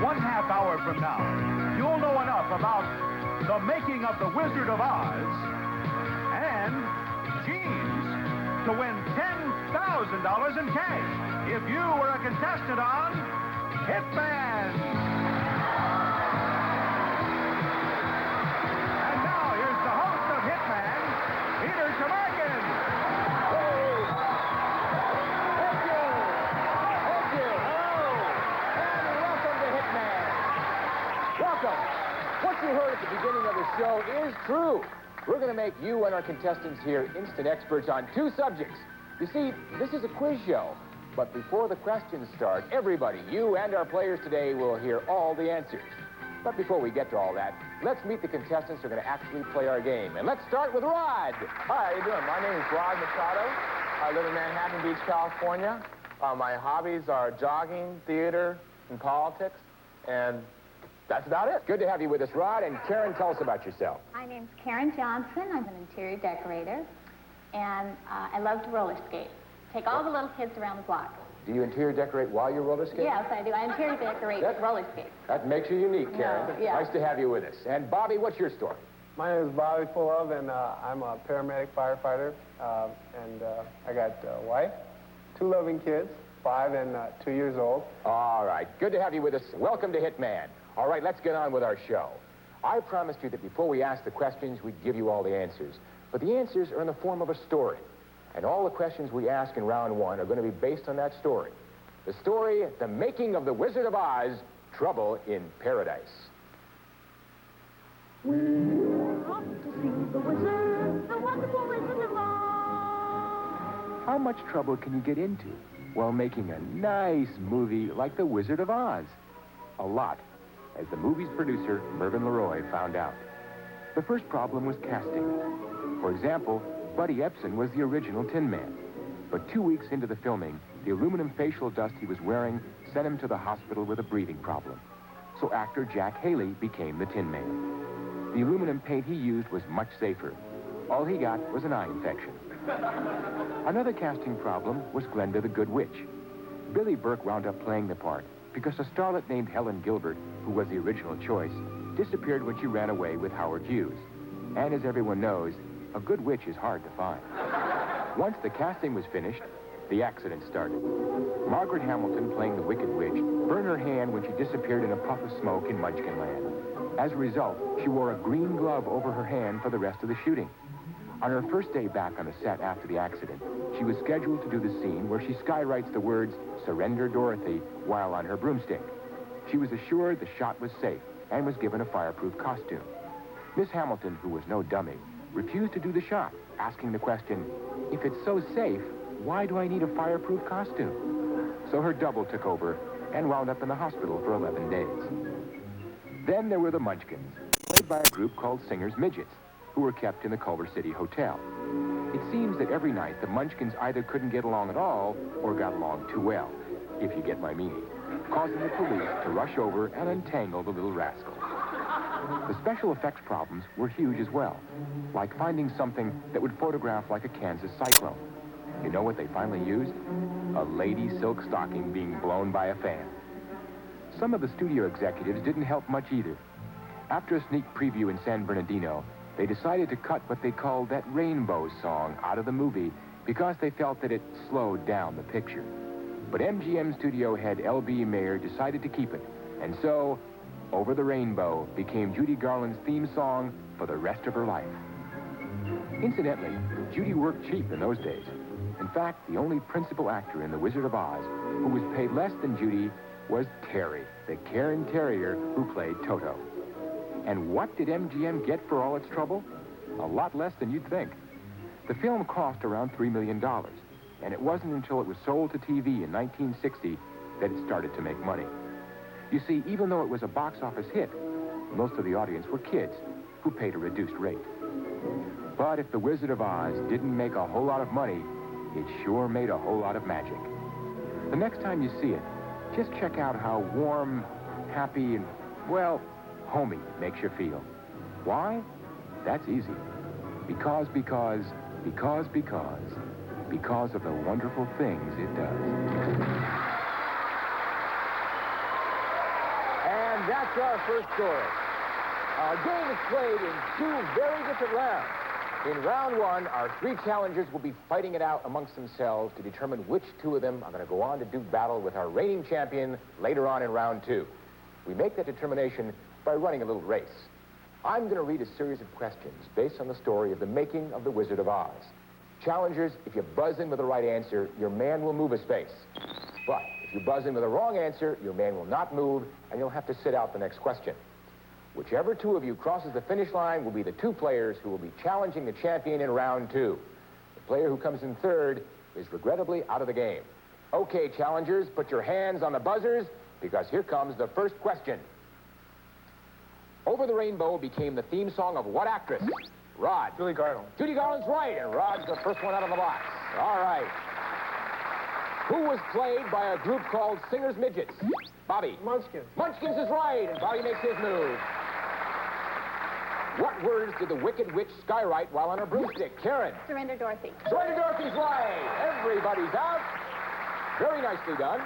one half hour from now, you'll know enough about the making of the Wizard of Oz and jeans to win $10,000 in cash if you were a contestant on Hitman. And now here's the host of Hitman, Peter Tomarken. Thank you. Hello. And welcome to Hitman. Welcome. What you heard at the beginning of the show is true. We're going to make you and our contestants here instant experts on two subjects. You see, this is a quiz show. But before the questions start, everybody, you and our players today, will hear all the answers. But before we get to all that, let's meet the contestants who are going to actually play our game. And let's start with Rod. Hi, how you doing? My name is Rod Machado. I live in Manhattan Beach, California. My hobbies are jogging, theater, and politics. And that's about it. Good to have you with us, Rod. And Karen, tell us about yourself. My name's Karen Johnson. I'm an interior decorator, and I love to roller skate. Take all the little kids around the block. Do you interior decorate while you roller skate? Yes, I do. I interior decorate roller skate. That makes you unique, Karen. No, yeah. Nice to have you with us. And Bobby, what's your story? My name is Bobby Fullove, and I'm a paramedic firefighter. I got a wife, two loving kids, 5 and 2 years old. All right. Good to have you with us. Welcome to Hitman. All right, let's get on with our show. I promised you that before we asked the questions, we'd give you all the answers. But the answers are in the form of a story. And all the questions we ask in round one are going to be based on that story. The story, The Making of the Wizard of Oz, Trouble in Paradise. We're off to see the wizard, the wonderful Wizard of Oz. How much trouble can you get into while making a nice movie like The Wizard of Oz? A lot, as the movie's producer, Mervyn LeRoy, found out. The first problem was casting. For example, Buddy Epson was the original Tin Man. But 2 weeks into the filming, the aluminum facial dust he was wearing sent him to the hospital with a breathing problem. So actor Jack Haley became the Tin Man. The aluminum paint he used was much safer. All he got was an eye infection. Another casting problem was Glenda the Good Witch. Billy Burke wound up playing the part because a starlet named Helen Gilbert, who was the original choice, disappeared when she ran away with Howard Hughes. And as everyone knows, a good witch is hard to find. Once the casting was finished, the accident started. Margaret Hamilton, playing the Wicked Witch, burned her hand when she disappeared in a puff of smoke in Munchkinland. As a result, she wore a green glove over her hand for the rest of the shooting. On her first day back on the set after the accident, she was scheduled to do the scene where she skywrites the words, "Surrender, Dorothy," while on her broomstick. She was assured the shot was safe and was given a fireproof costume. Miss Hamilton, who was no dummy, refused to do the shot, asking the question, "If it's so safe, why do I need a fireproof costume?" So her double took over and wound up in the hospital for 11 days. Then there were the Munchkins, played by a group called Singers Midgets, who were kept in the Culver City Hotel. It seems that every night the Munchkins either couldn't get along at all or got along too well, if you get my meaning, causing the police to rush over and untangle the little rascals. The special effects problems were huge as well, like finding something that would photograph like a Kansas cyclone. You know what they finally used? A lady silk stocking being blown by a fan. Some of the studio executives didn't help much either. After a sneak preview in San Bernardino, they decided to cut what they called that Rainbow song out of the movie because they felt that it slowed down the picture. But MGM studio head L.B. Mayer decided to keep it, and so Over the Rainbow became Judy Garland's theme song for the rest of her life. Incidentally, Judy worked cheap in those days. In fact, the only principal actor in The Wizard of Oz who was paid less than Judy was Terry, the Cairn Terrier who played Toto. And what did MGM get for all its trouble? A lot less than you'd think. The film cost around $3 million, and it wasn't until it was sold to TV in 1960 that it started to make money. You see, even though it was a box office hit, most of the audience were kids who paid a reduced rate. But if The Wizard of Oz didn't make a whole lot of money, it sure made a whole lot of magic. The next time you see it, just check out how warm, happy, and, well, homey makes you feel. Why? That's easy. Because of the wonderful things it does. that's our first story. Our game is played in two very different rounds. In round one, our three challengers will be fighting it out amongst themselves to determine which two of them are going to go on to do battle with our reigning champion later on in round two. We make that determination by running a little race. I'm going to read a series of questions based on the story of the making of the Wizard of Oz. Challengers, if you buzz in with the right answer, your man will move a space. But if you buzz in with the wrong answer, your man will not move, and you'll have to sit out the next question. Whichever two of you crosses the finish line will be the two players who will be challenging the champion in round two. The player who comes in third is regrettably out of the game. Okay, challengers, put your hands on the buzzers, because here comes the first question. Over the Rainbow became the theme song of what actress? Rod. Judy Garland. Judy Garland's right, and Rod's the first one out of the box. All right. Who was played by a group called Singers Midgets? Bobby. Munchkins. Munchkins is right, and Bobby makes his move. What words did the Wicked Witch skywrite while on her broomstick? Karen. Surrender Dorothy. Surrender Dorothy's right. Everybody's out. Very nicely done.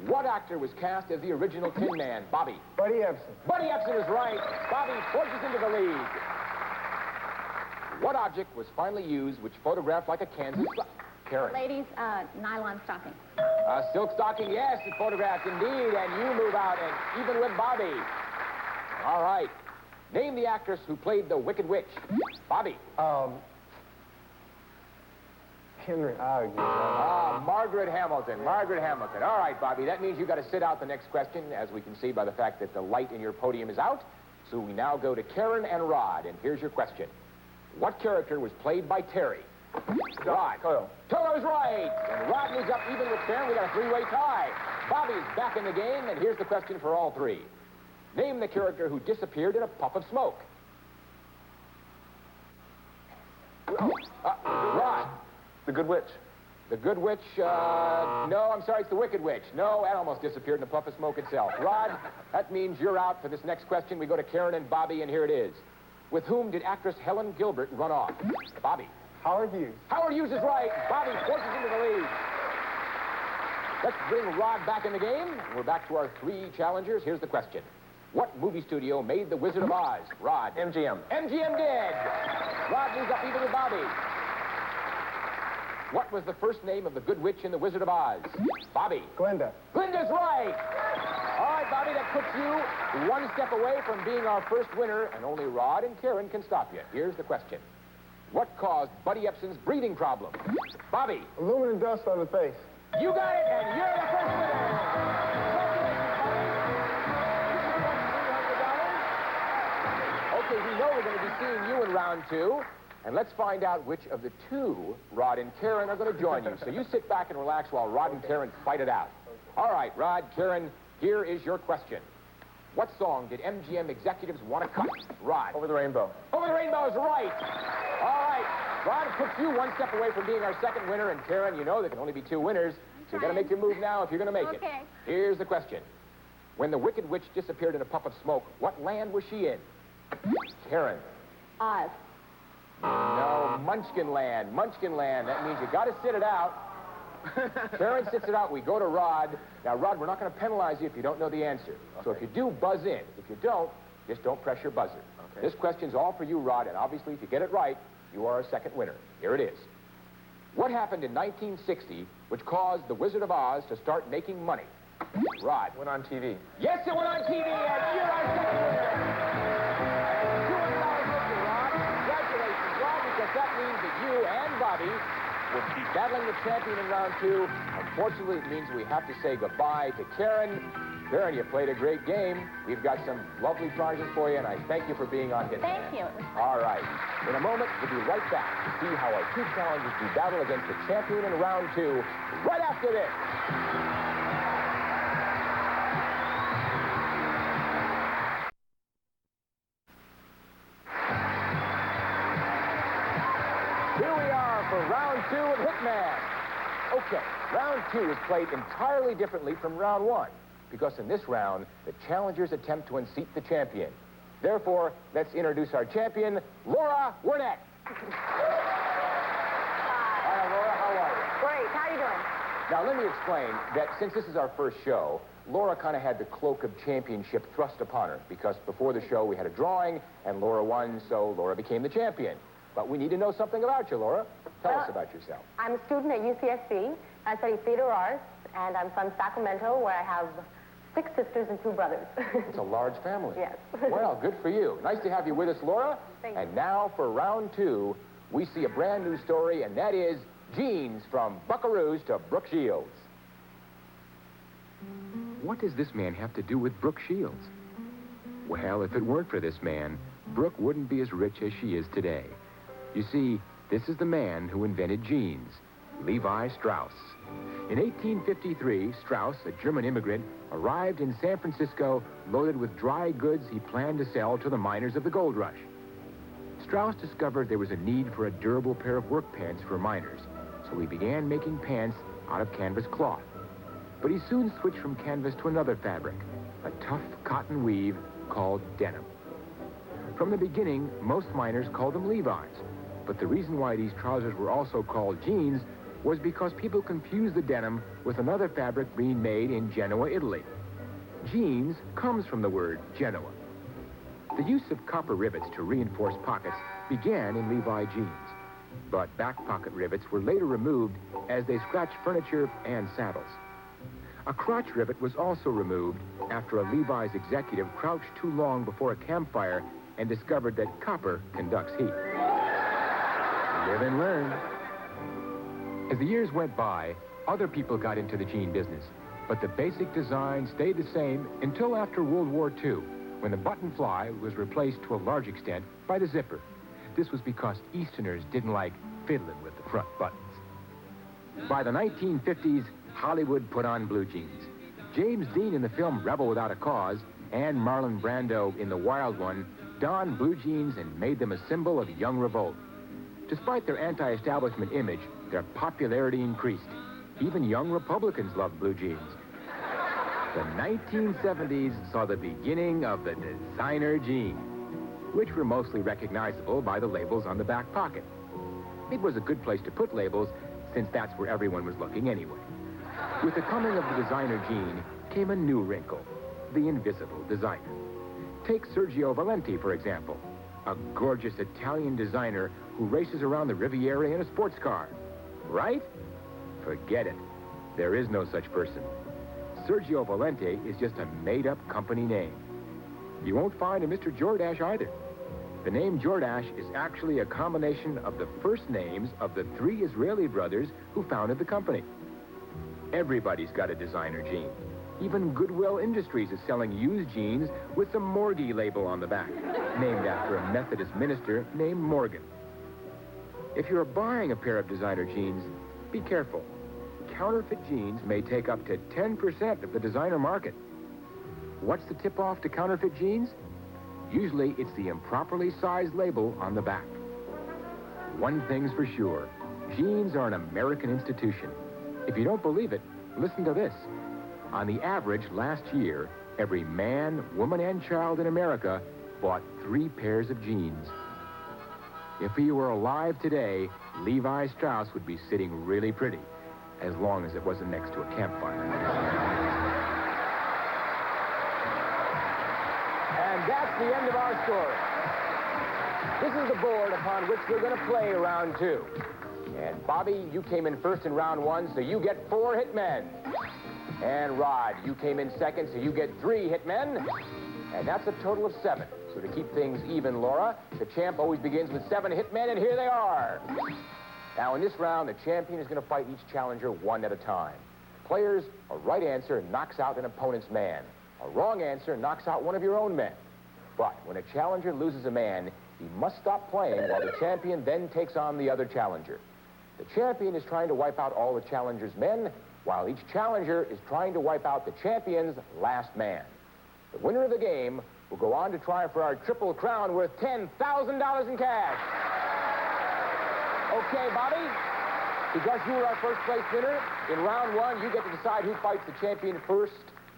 What actor was cast as the original Tin Man? Bobby. Buddy Ebsen. Buddy Ebsen is right. Bobby forges into the lead. What object was finally used which photographed like a Kansas... Karen. Ladies, nylon stocking. Silk stocking, yes, it photographed indeed, and you move out, and even with Bobby. All right. Name the actress who played the Wicked Witch. Bobby. Henry. Margaret Hamilton. Margaret Hamilton. All right, Bobby, that means you got to sit out the next question, as we can see by the fact that the light in your podium is out. So we now go to Karen and Rod, and here's your question. What character was played by Terry? Rod. Toto. Toto's right. And Rod moves up even with Karen. We got a three-way tie. Bobby's back in the game, and here's the question for all three. Name the character who disappeared in a puff of smoke. Rod. The Good Witch. The Good Witch, no, I'm sorry, it's the Wicked Witch. No, that almost disappeared in a puff of smoke itself. Rod, that means you're out for this next question. We go to Karen and Bobby, and here it is. With whom did actress Helen Gilbert run off? Bobby. Howard Hughes. Howard Hughes is right. Bobby forces into the lead. Let's bring Rod back in the game. We're back to our three challengers. Here's the question. What movie studio made The Wizard of Oz? Rod. MGM. MGM did. Rod moves up even with Bobby. What was the first name of the Good Witch in The Wizard of Oz? Bobby. Glinda. Glinda's right. All right, Bobby, that puts you one step away from being our first winner, and only Rod and Karen can stop you. Here's the question. What caused Buddy Ebsen's breathing problem? Bobby. Aluminum dust on the face. You got it, and you're the first winner. Congratulations, Buddy. Okay, we know we're going to be seeing you in round two. And let's find out which of the two, Rod and Karen, are going to join you. So you sit back and relax while Rod and Karen fight it out. All right, Rod, Karen, here is your question. What song did MGM executives want to cut? Rod. Over the Rainbow. Over the Rainbow is right. All right. Rod, it puts you one step away from being our second winner. And Karen, you know there can only be two winners. So you got to make your move now if you're going to make it. Okay. Here's the question. When the Wicked Witch disappeared in a puff of smoke, what land was she in? Karen. Oz. No, Munchkin Land. Munchkin Land. That means you got to sit it out. Karen sits it out. We go to Rod. Now, Rod, we're not going to penalize you if you don't know the answer. Okay. So if you do, buzz in. If you don't, just don't press your buzzer. Okay. This question's all for you, Rod, and obviously, if you get it right, you are our second winner. Here it is. What happened in 1960 which caused the Wizard of Oz to start making money? Rod. Went on TV. Yes, it went on TV, and you're our second winner. Because that means that you and Bobby will be battling the champion in round two. Unfortunately, it means we have to say goodbye to Karen. Karen, you played a great game. We've got some lovely prizes for you, and I thank you for being on Hitman. Thank you. All right. In a moment, we'll be right back to see how our two challengers do battle against the champion in round two, right after this. Here we are for round two of Hitman. Okay, round two is played entirely differently from round one, because in this round, the challengers attempt to unseat the champion. Therefore, let's introduce our champion, Laura Wernette. Hi, Laura, how are you? Great. How are you doing? Now, let me explain that since this is our first show, Laura kind of had the cloak of championship thrust upon her because before the show we had a drawing and Laura won, so Laura became the champion. But we need to know something about you, Laura. Tell us about yourself. I'm a student at UCSC. I study theater arts, and I'm from Sacramento, where I have 6 sisters and 2 brothers. It's a large family. Yes. Well, good for you. Nice to have you with us, Laura. Thank you. And now for round 2, we see a brand new story, and that is Jeans from Buckaroos to Brooke Shields. What does this man have to do with Brooke Shields? Well, if it weren't for this man, Brooke wouldn't be as rich as she is today. You see, this is the man who invented jeans, Levi Strauss. In 1853, Strauss, a German immigrant, arrived in San Francisco loaded with dry goods he planned to sell to the miners of the gold rush. Strauss discovered there was a need for a durable pair of work pants for miners, so he began making pants out of canvas cloth. But he soon switched from canvas to another fabric, a tough cotton weave called denim. From the beginning, most miners called them Levi's, but the reason why these trousers were also called jeans was because people confused the denim with another fabric being made in Genoa, Italy. Jeans comes from the word Genoa. The use of copper rivets to reinforce pockets began in Levi jeans, but back pocket rivets were later removed as they scratched furniture and saddles. A crotch rivet was also removed after a Levi's executive crouched too long before a campfire and discovered that copper conducts heat. Live and learn. As the years went by, other people got into the jean business, but the basic design stayed the same until after World War II, when the button fly was replaced to a large extent by the zipper. This was because Easterners didn't like fiddling with the front buttons. By the 1950s, Hollywood put on blue jeans. James Dean in the film Rebel Without a Cause and Marlon Brando in The Wild One donned blue jeans and made them a symbol of young revolt. Despite their anti-establishment image, their popularity increased. Even young Republicans loved blue jeans. The 1970s saw the beginning of the designer jean, which were mostly recognizable by the labels on the back pocket. It was a good place to put labels, since that's where everyone was looking anyway. With the coming of the designer jean came a new wrinkle, the invisible designer. Take Sergio Valenti, for example, a gorgeous Italian designer who races around the Riviera in a sports car. Right? Forget it. There is no such person. Sergio Valenti is just a made-up company name. You won't find a Mr. Jordache either. The name Jordache is actually a combination of the first names of the 3 Israeli brothers who founded the company. Everybody's got a designer jean. Even Goodwill Industries is selling used jeans with the Morgie label on the back, named after a Methodist minister named Morgan. If you're buying a pair of designer jeans, be careful. Counterfeit jeans may take up to 10% of the designer market. What's the tip-off to counterfeit jeans? Usually, it's the improperly sized label on the back. One thing's for sure, jeans are an American institution. If you don't believe it, listen to this. On the average, last year, every man, woman, and child in America bought 3 pairs of jeans. If he were alive today, Levi Strauss would be sitting really pretty, as long as it wasn't next to a campfire. And that's the end of our story. This is the board upon which we're going to play round 2. And Bobby, you came in first in round 1, so you get 4 hit men. And Rod, you came in second, so you get 3 hit men. And that's a total of 7. So to keep things even, Laura, the champ always begins with 7 hit men, and here they are. Now, in this round, the champion is going to fight each challenger one at a time. Players, a right answer knocks out an opponent's man. A wrong answer knocks out one of your own men. But when a challenger loses a man, he must stop playing while the champion then takes on the other challenger. The champion is trying to wipe out all the challenger's men, while each challenger is trying to wipe out the champion's last man. The winner of the game will go on to try for our triple crown worth $10,000 in cash. Okay, Bobby, because you were our first place winner, in round 1, you get to decide who fights the champion first,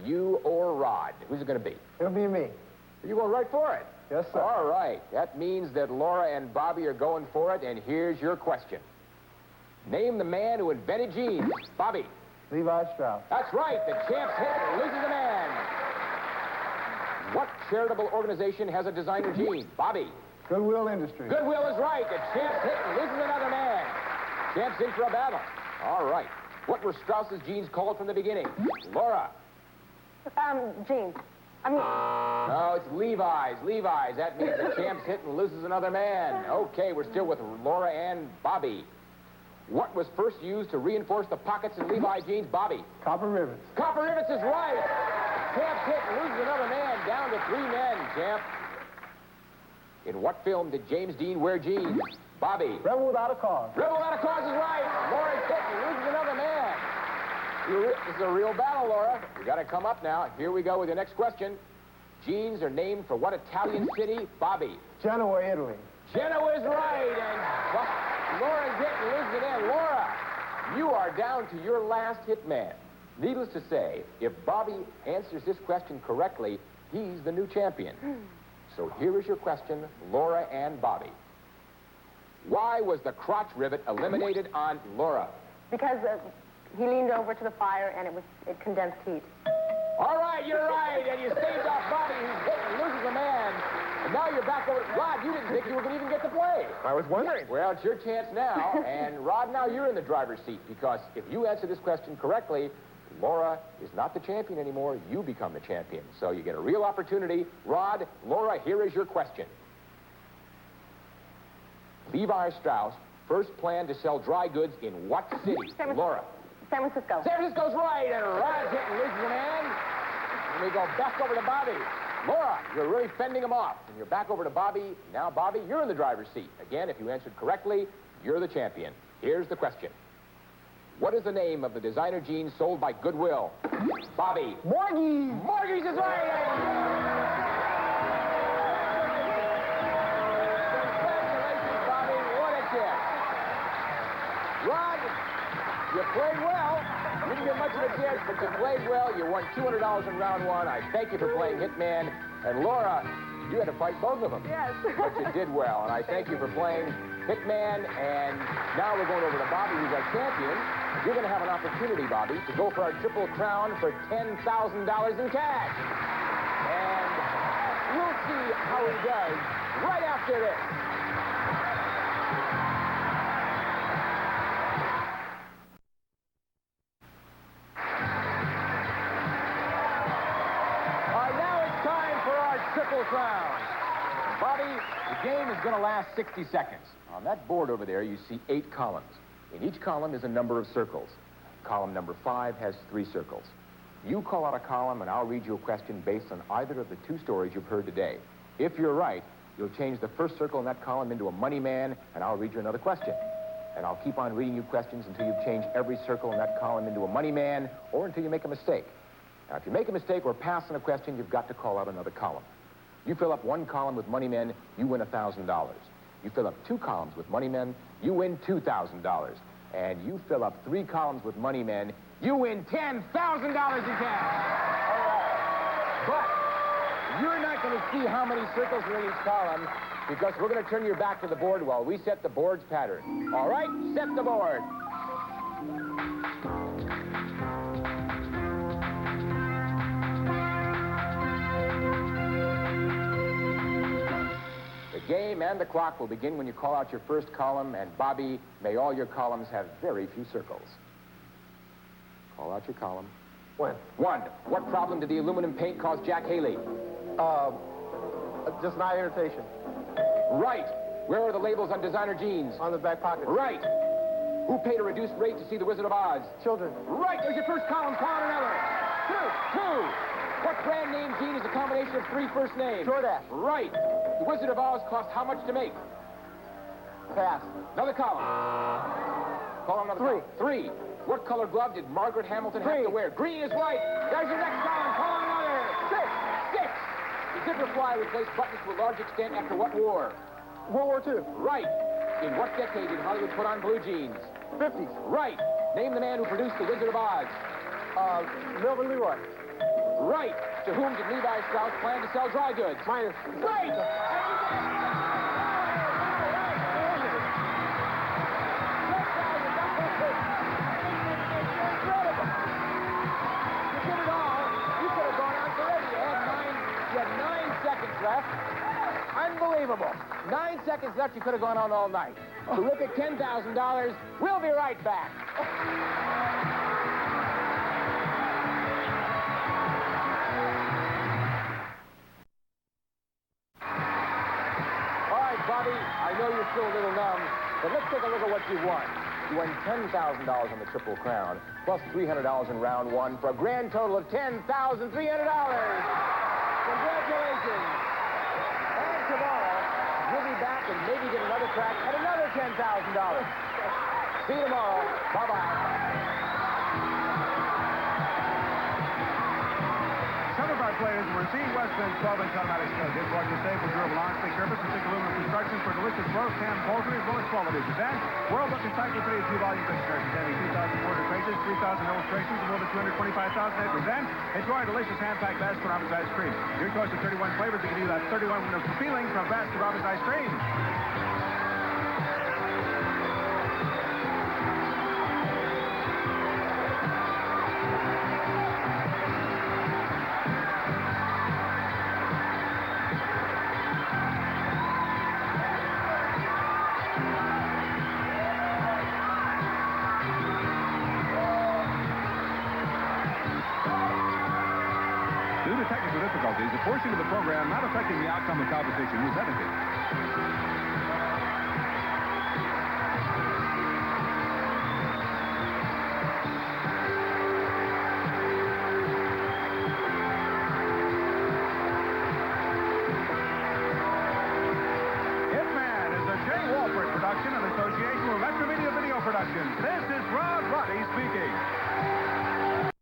you or Rod. Who's it going to be? It'll be me. You're going right for it? Yes, sir. All right. That means that Laura and Bobby are going for it, and here's your question. Name the man who invented jeans. Bobby. Levi Strauss. That's right. The champ's hit and loses a man. What charitable organization has a designer gene? Bobby. Goodwill Industries. Goodwill is right. The champ's hit and loses another man. Champ's in for a battle. All right. What were Strauss's jeans called from the beginning? Laura. Jeans. I mean, No, it's Levi's. Levi's. That means the champ's hit and loses another man. Okay, we're still with Laura and Bobby. What was first used to reinforce the pockets in Levi's jeans? Bobby. Copper rivets. Copper rivets is right. Champ's hit and loses another man. Down to 3 men, Champ. In what film did James Dean wear jeans? Bobby. Rebel Without a Cause. Rebel Without a Cause is right. Laura's hit and loses another man. This is a real battle, Laura. You got to come up now. Here we go with your next question. Jeans are named for what Italian city? Bobby. Genoa, Italy. Genoa is right. And well, Laura's hit and loses it in. Laura, you are down to your last hit man. Needless to say, if Bobby answers this question correctly, he's the new champion. So here is your question, Laura and Bobby. Why was the crotch rivet eliminated on Laura? because he leaned over to the fire and it condensed heat. All right, you're right, and you saved off Bobby, who's hit and loses a man. And now you're back over. Rod, you didn't think you were going to even get to play. I was wondering. Well, it's your chance now, and Rod, now you're in the driver's seat, because if you answer this question correctly, Laura is not the champion anymore. You become the champion. So you get a real opportunity. Rod, Laura, here is your question. Levi Strauss first planned to sell dry goods in what city? Laura. San Francisco. San Francisco's right, and Rod's hitting loses a man. And we go back over to Bobby. Laura, you're really fending him off. And you're back over to Bobby. Now, Bobby, you're in the driver's seat. Again, if you answered correctly, you're the champion. Here's the question. What is the name of the designer jeans sold by Goodwill? Bobby. Morgies! Morgies is right! Congratulations, Bobby. What a chance. Rod, you played well. You didn't get much of a chance, but you played well. You won $200 in round one. I thank you for playing Hitman. And Laura, you had to fight both of them. Yes. But you did well. And I thank you for playing Hitman. And now we're going over to Bobby, who's our champion. You're going to have an opportunity, Bobby, to go for our Triple Crown for $10,000 in cash. And we'll see how he does right after this. Triple Crown. Bobby, the game is going to last 60 seconds. On that board over there, you see 8 columns. In each column is a number of circles. Column number 5 has 3 circles. You call out a column, and I'll read you a question based on either of the 2 stories you've heard today. If you're right, you'll change the first circle in that column into a money man, and I'll read you another question. And I'll keep on reading you questions until you've changed every circle in that column into a money man, or until you make a mistake. Now, if you make a mistake or pass on a question, you've got to call out another column. You fill up 1 column with money men, you win $1,000. You fill up 2 columns with money men, you win $2,000. And you fill up 3 columns with money men, you win $10,000 in cash. But you're not going to see how many circles are in each column, because we're going to turn your back to the board while we set the board's pattern. All right, set the board. The game and the clock will begin when you call out your first column, and Bobby, may all your columns have very few circles. Call out your column. 1. 1. What problem did the aluminum paint cause Jack Haley? Just an eye irritation. Right. Where are the labels on designer jeans? On the back pocket. Right. Who paid a reduced rate to see The Wizard of Oz? Children. Right. There's your first column. Call out another. 2. What brand name jean is a combination of 3 first names? Jordache. Right. The Wizard of Oz cost how much to make? Pass. Another column. Call another 3. column. 3. What color glove did Margaret Hamilton have to wear? Green is right. There's your next column. Call another. 6. The zipper fly replaced buttons to a large extent after what war? World War II. Right. In what decade did Hollywood put on blue jeans? 50s. Right. Name the man who produced The Wizard of Oz. Melvin Leroy. Right. To whom did Levi Strauss plan to sell dry goods? Minus. Right. Unbelievable. 9 seconds left. You could have gone on all night. Terrific $10,000. We'll be right back. All right, Bobby, I know you're still a little numb, but let's take a look at what you won. You won $10,000 on the Triple Crown, plus $300 in round one, for a grand total of $10,300. Congratulations. And tomorrow, we'll be back and maybe get another crack at another $10,000. See you tomorrow. Bye-bye. Some of our players were seeing West Bend's 12-inch automatic scale dishwasher safe with durable non-stick surface and thick aluminum construction for delicious roast ham poultry as well as 12 dishes. And World Book Encyclopedia 2-volume dictionary containing 2,400 pages, 3,000 illustrations, and more than 225,000 entries. And enjoy our delicious hand-packed Baskin-Robbins ice cream. Your choice of 31 flavors to give you that 31 wonderful feeling from Baskin-Robbins ice cream. Due to technical difficulties, a portion of the program not affecting the outcome of competition was edited.